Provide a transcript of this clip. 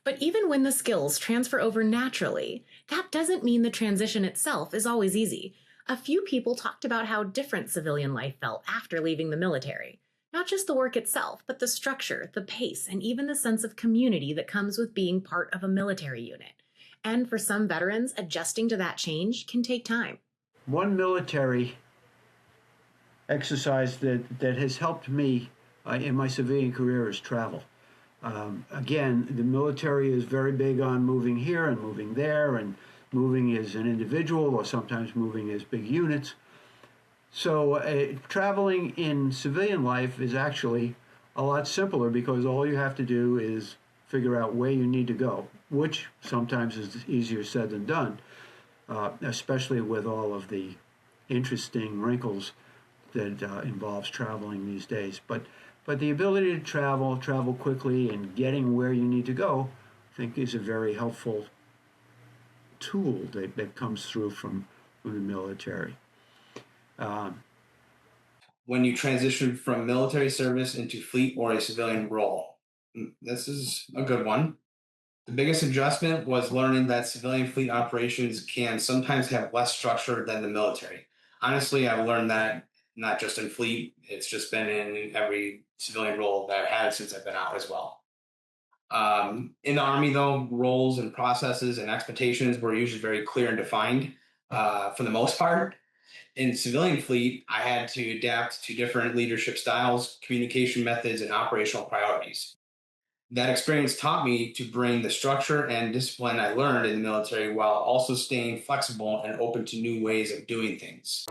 But even when the skills transfer over naturally, that doesn't mean the transition itself is always easy. A few people talked about how different civilian life felt after leaving the military. Not just the work itself, but the structure, the pace, and even the sense of community that comes with being part of a military unit. And for some veterans, adjusting to that change can take time. One military exercise that has helped me in my civilian career is travel. Again, the military is very big on moving here and moving there, and moving as an individual or sometimes moving as big units. So traveling in civilian life is actually a lot simpler because all you have to do is figure out where you need to go, which sometimes is easier said than done, especially with all of the interesting wrinkles that involves traveling these days. But the ability to travel quickly, and getting where you need to go, I think is a very helpful tool that comes through from the military. When you transition from military service into fleet or a civilian role, this is a good one. The biggest adjustment was learning that civilian fleet operations can sometimes have less structure than the military. Honestly, I've learned that not just in fleet, it's just been in every civilian role that I've had since I've been out as well. In the Army, though, roles and processes and expectations were usually very clear and defined for the most part. In civilian fleet, I had to adapt to different leadership styles, communication methods, and operational priorities. That experience taught me to bring the structure and discipline I learned in the military while also staying flexible and open to new ways of doing things.